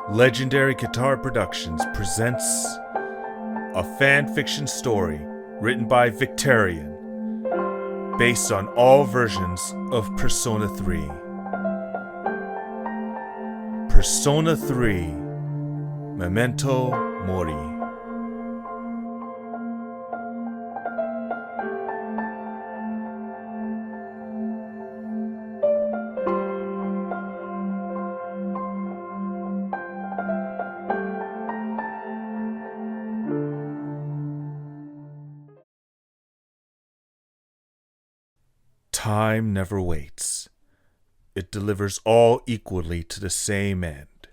Legendary Guitar Productions presents a fan fiction story written by Victorian, based on all versions of Persona 3. Persona 3 Memento Mori. Time never waits. It delivers all equally to the same end.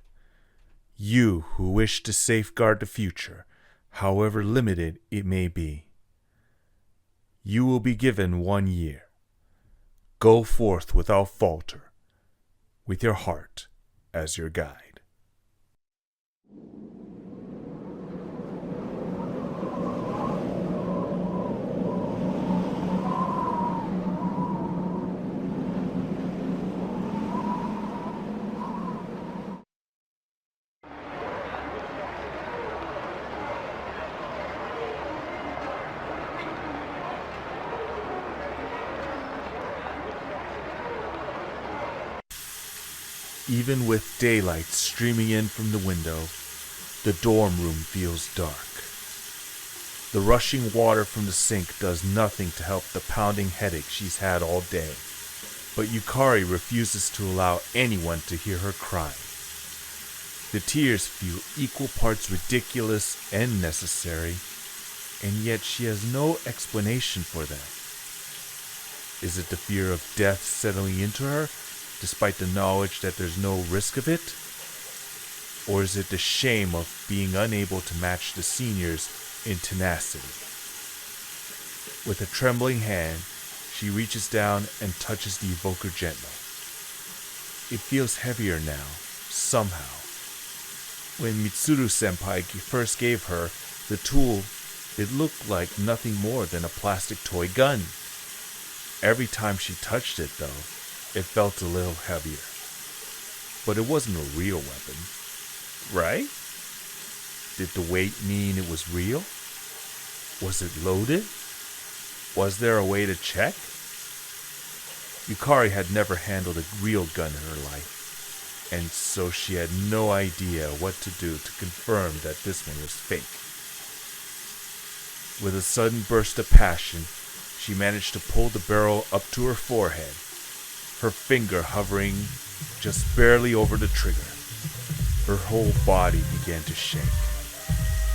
You who wish to safeguard the future, however limited it may be. You will be given 1 year. Go forth without falter, with your heart as your guide. Even with daylight streaming in from the window, the dorm room feels dark. The rushing water from the sink does nothing to help the pounding headache she's had all day, but Yukari refuses to allow anyone to hear her cry. The tears feel equal parts ridiculous and necessary, and yet she has no explanation for them. Is it the fear of death settling into her, despite the knowledge that there's no risk of it? Or is it the shame of being unable to match the seniors in tenacity? With a trembling hand, she reaches down and touches the evoker gently. It feels heavier now, somehow. When Mitsuru-senpai first gave her the tool, it looked like nothing more than a plastic toy gun. Every time she touched it, though, it felt a little heavier. But it wasn't a real weapon, right? Did the weight mean it was real? Was it loaded? Was there a way to check? Yukari had never handled a real gun in her life, and so she had no idea what to do to confirm that this one was fake. With a sudden burst of passion, she managed to pull the barrel up to her forehead, her finger hovering just barely over the trigger. Her whole body began to shake.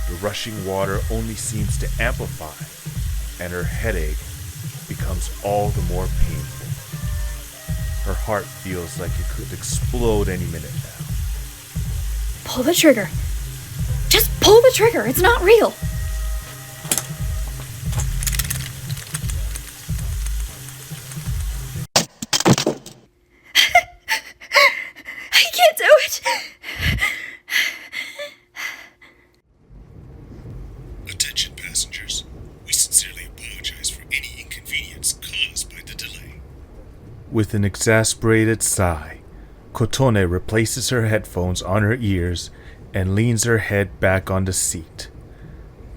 The rushing water only seems to amplify, and her headache becomes all the more painful. Her heart feels like it could explode any minute now. Pull the trigger. Just pull the trigger. It's not real. Attention passengers, we sincerely apologize for any inconvenience caused by the delay. With an exasperated sigh, Kotone replaces her headphones on her ears and leans her head back on the seat.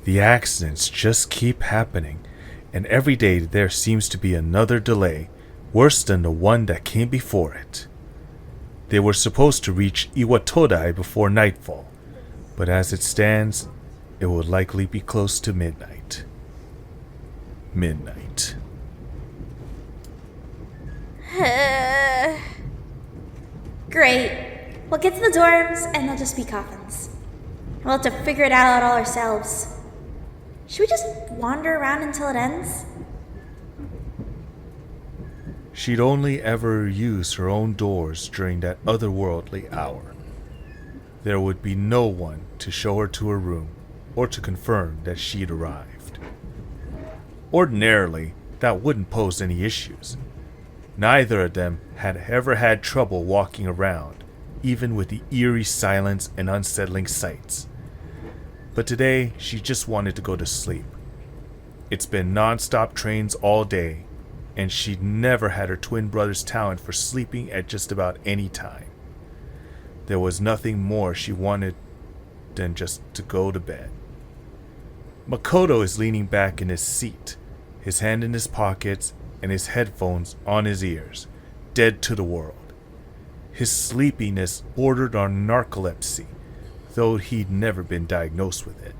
The accidents just keep happening, and every day there seems to be another delay, worse than the one that came before it. They were supposed to reach Iwatodai before nightfall, but as it stands, it will likely be close to midnight. Great. We'll get to the dorms and they'll just be coffins. We'll have to figure it out all ourselves. Should we just wander around until it ends? She'd only ever use her own doors during that otherworldly hour. There would be no one to show her to her room or to confirm that she'd arrived. Ordinarily, that wouldn't pose any issues. Neither of them had ever had trouble walking around, even with the eerie silence and unsettling sights. But today, she just wanted to go to sleep. It's been non-stop trains all day, and she'd never had her twin brother's talent for sleeping at just about any time. There was nothing more she wanted than just to go to bed. Makoto is leaning back in his seat, his hand in his pockets and his headphones on his ears, dead to the world. His sleepiness bordered on narcolepsy, though he'd never been diagnosed with it.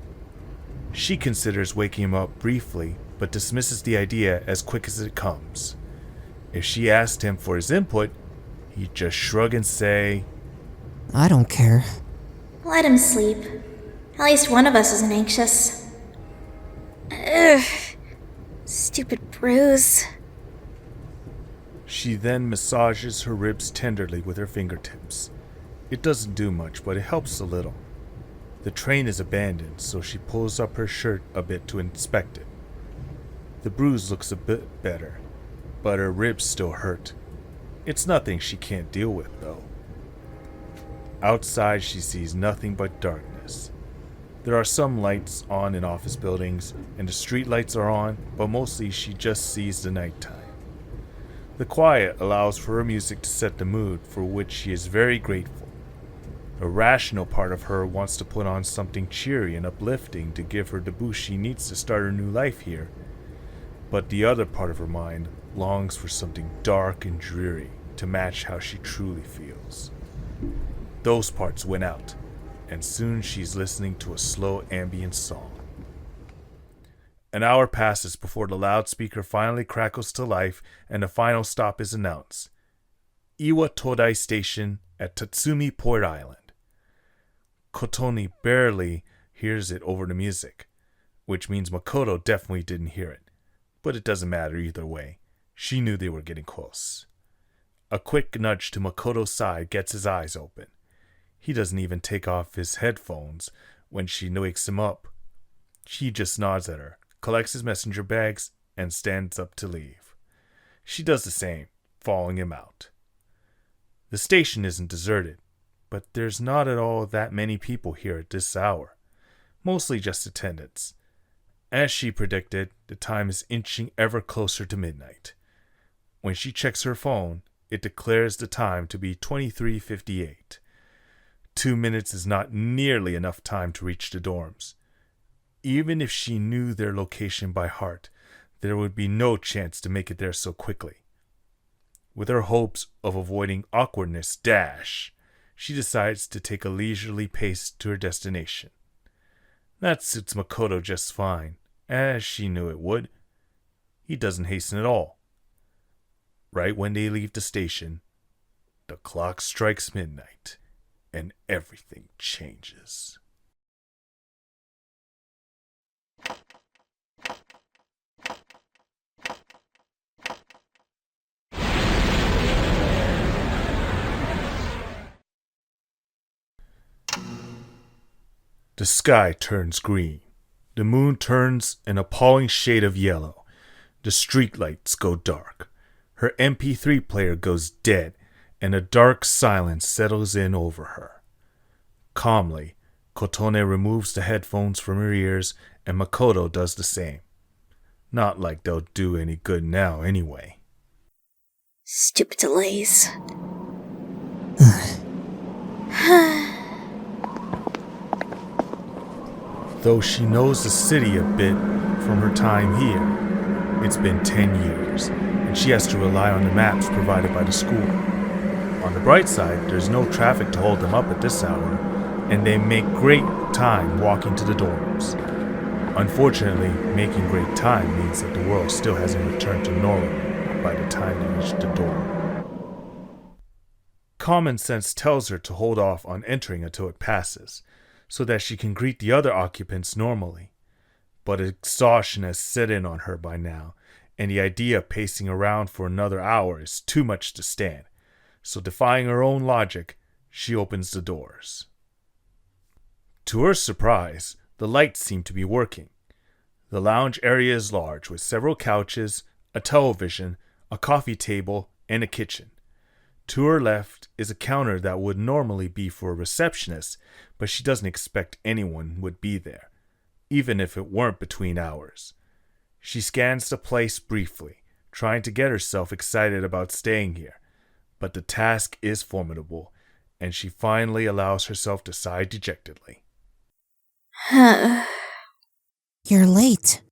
She considers waking him up briefly, but dismisses the idea as quick as it comes. If she asked him for his input, he'd just shrug and say, I don't care. Let him sleep. At least one of us isn't anxious. Ugh. Stupid bruise. She then massages her ribs tenderly with her fingertips. It doesn't do much, but it helps a little. The train is abandoned, so she pulls up her shirt a bit to inspect it. The bruise looks a bit better, but her ribs still hurt. It's nothing she can't deal with, though. Outside, she sees nothing but darkness. There are some lights on in office buildings, and the street lights are on, but mostly she just sees the nighttime. The quiet allows for her music to set the mood, for which she is very grateful. The rational part of her wants to put on something cheery and uplifting to give her the boost she needs to start her new life here. But the other part of her mind longs for something dark and dreary to match how she truly feels. Those parts went out, and soon she's listening to a slow ambient song. An hour passes before the loudspeaker finally crackles to life and the final stop is announced. Iwatodai Station at Tatsumi Port Island. Kotone barely hears it over the music, which means Makoto definitely didn't hear it. But it doesn't matter either way. She knew they were getting close. A quick nudge to Makoto's side gets his eyes open. He doesn't even take off his headphones when she wakes him up. She just nods at her, collects his messenger bags, and stands up to leave. She does the same, following him out. The station isn't deserted, but there's not at all that many people here at this hour. Mostly just attendants. As she predicted, the time is inching ever closer to midnight. When she checks her phone, it declares the time to be 23:58. 2 minutes is not nearly enough time to reach the dorms. Even if she knew their location by heart, there would be no chance to make it there so quickly. With her hopes of avoiding awkwardness dashed, she decides to take a leisurely pace to her destination. That suits Makoto just fine, as she knew it would. He doesn't hasten at all. Right when they leave the station, the clock strikes midnight, and everything changes. The sky turns green. The moon turns an appalling shade of yellow. The streetlights go dark. Her MP3 player goes dead, and a dark silence settles in over her. Calmly, Kotone removes the headphones from her ears, and Makoto does the same. Not like they'll do any good now anyway. Stupid delays. Though she knows the city a bit from her time here, it's been 10 years, and she has to rely on the maps provided by the school. On the bright side, there's no traffic to hold them up at this hour, and they make great time walking to the dorms. Unfortunately, making great time means that the world still hasn't returned to normal by the time they reach the door. Common sense tells her to hold off on entering until it passes, so that she can greet the other occupants normally. But exhaustion has set in on her by now, and the idea of pacing around for another hour is too much to stand. So defying her own logic, she opens the doors. To her surprise, the lights seem to be working. The lounge area is large, with several couches, a television, a coffee table, and a kitchen. To her left is a counter that would normally be for a receptionist, but she doesn't expect anyone would be there, even if it weren't between hours. She scans the place briefly, trying to get herself excited about staying here, but the task is formidable, and she finally allows herself to sigh dejectedly. You're late.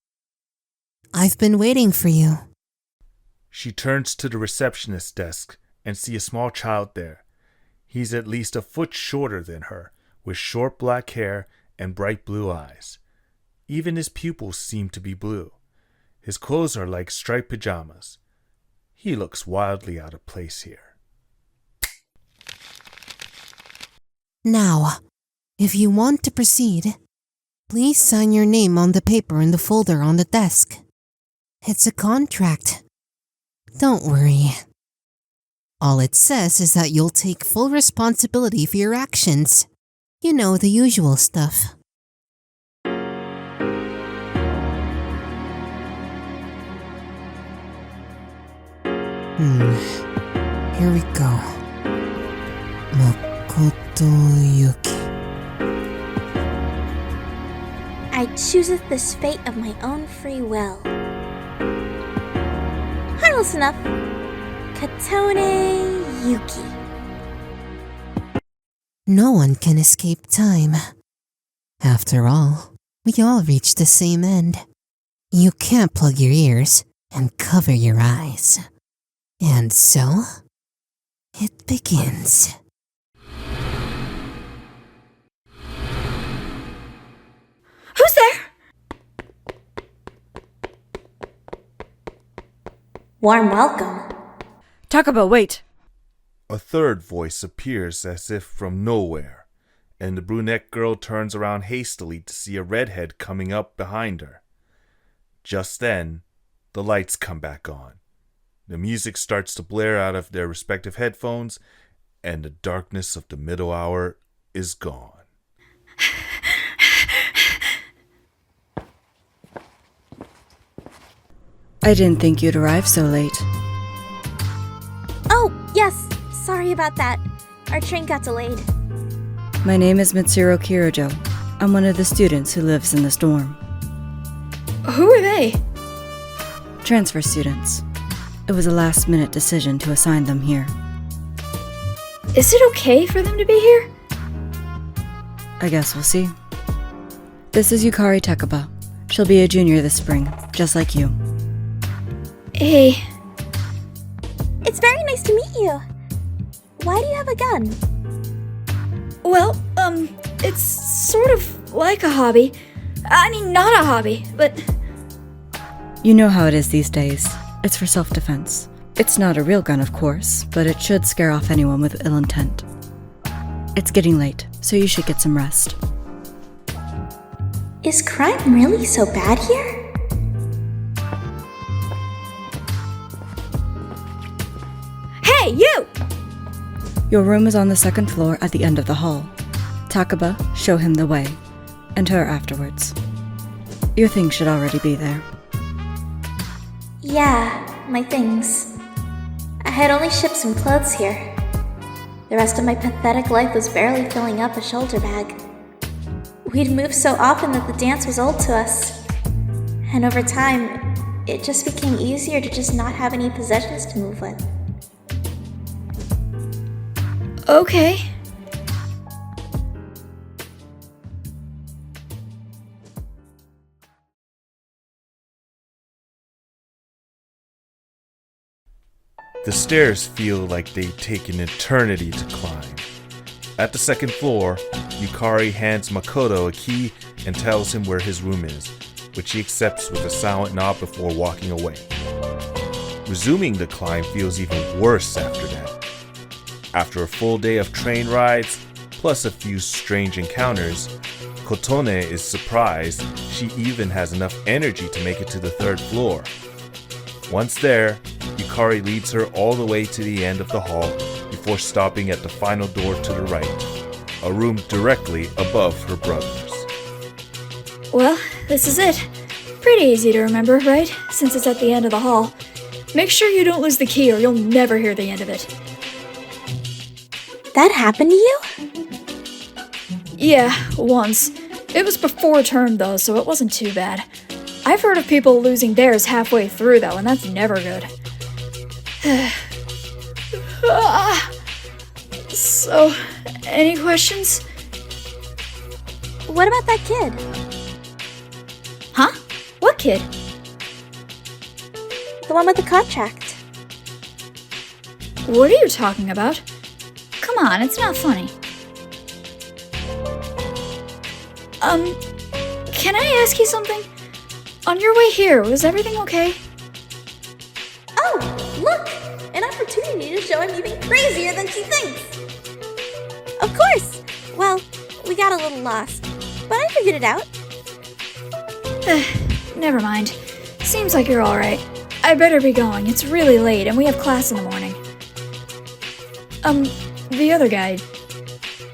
I've been waiting for you. She turns to the receptionist's desk and sees a small child there. He's at least a foot shorter than her, with short black hair and bright blue eyes. Even his pupils seem to be blue. His clothes are like striped pajamas. He looks wildly out of place here. Now, if you want to proceed, please sign your name on the paper in the folder on the desk. It's a contract. Don't worry. All it says is that you'll take full responsibility for your actions. You know, the usual stuff. Here we go. Makoto Yuki. I chooseth this fate of my own free will. Harmless enough. Kotone Yuki. No one can escape time. After all, we all reach the same end. You can't plug your ears and cover your eyes. And so, it begins. Who's there? Warm welcome. Takeba, wait. A third voice appears as if from nowhere, and the brunette girl turns around hastily to see a redhead coming up behind her. Just then, the lights come back on. The music starts to blare out of their respective headphones, and the darkness of the middle hour is gone. I didn't think you'd arrive so late. Oh, yes. Sorry about that. Our train got delayed. My name is Mitsuru Kirijo. I'm one of the students who lives in this dorm. Who are they? Transfer students. It was a last-minute decision to assign them here. Is it okay for them to be here? I guess we'll see. This is Yukari Takeba. She'll be a junior this spring, just like you. Hey. It's very nice to meet you. Why do you have a gun? Well, it's sort of like a hobby. I mean, not a hobby, but... You know how it is these days. It's for self-defense. It's not a real gun, of course, but it should scare off anyone with ill intent. It's getting late, so you should get some rest. Is crime really so bad here? Hey, you! Your room is on the second floor at the end of the hall. Takeba, show him the way, and her afterwards. Your things should already be there. Yeah, my things. I had only shipped some clothes here. The rest of my pathetic life was barely filling up a shoulder bag. We'd moved so often that the dance was old to us. And over time, it just became easier to just not have any possessions to move with. Okay. The stairs feel like they take an eternity to climb. At the second floor, Yukari hands Makoto a key and tells him where his room is, which he accepts with a silent nod before walking away. Resuming the climb feels even worse after that. After a full day of train rides, plus a few strange encounters, Kotone is surprised she even has enough energy to make it to the third floor. Once there, Yukari leads her all the way to the end of the hall before stopping at the final door to the right, a room directly above her brother's. Well, this is it. Pretty easy to remember, right? Since it's at the end of the hall. Make sure you don't lose the key or you'll never hear the end of it. That happened to you? Yeah, once. It was before term though, so it wasn't too bad. I've heard of people losing theirs halfway through though, and that's never good. So, Any questions? What about that kid? Huh? What kid? The one with the contract. What are you talking about? Come on, it's not funny. Can I ask you something? On your way here, was everything okay? Oh, look! An opportunity to show I'm even crazier than she thinks! Of course! Well, we got a little lost, but I figured it out. Never mind. Seems like you're alright. I better be going. It's really late and we have class in the morning. The other guy.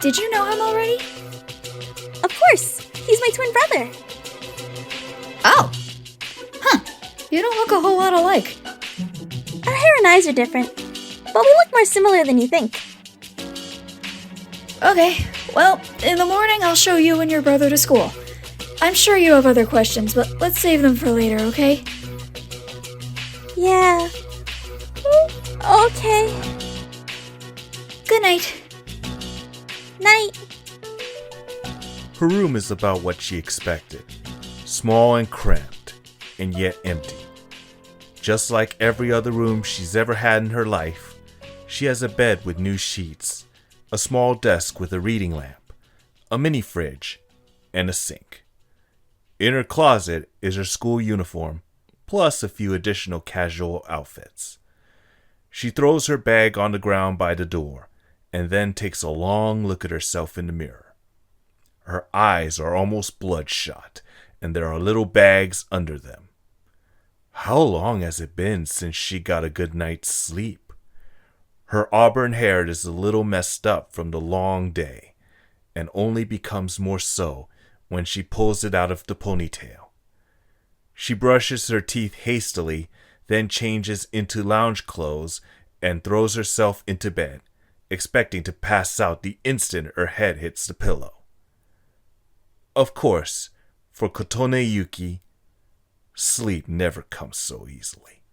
Did you know him already? Of course! He's my twin brother! Oh! Huh. You don't look a whole lot alike. Our hair and eyes are different, but we look more similar than you think. Okay, well, in the morning I'll show you and your brother to school. I'm sure you have other questions, but let's save them for later, okay? Yeah. Okay. Good night. Night. Her room is about what she expected. Small and cramped, and yet empty. Just like every other room she's ever had in her life, she has a bed with new sheets, a small desk with a reading lamp, a mini fridge, and a sink. In her closet is her school uniform, plus a few additional casual outfits. She throws her bag on the ground by the door, and then takes a long look at herself in the mirror. Her eyes are almost bloodshot, and there are little bags under them. How long has it been since she got a good night's sleep? Her auburn hair is a little messed up from the long day, and only becomes more so when she pulls it out of the ponytail. She brushes her teeth hastily, then changes into lounge clothes and throws herself into bed, expecting to pass out the instant her head hits the pillow. Of course, for Kotone Yuki, sleep never comes so easily.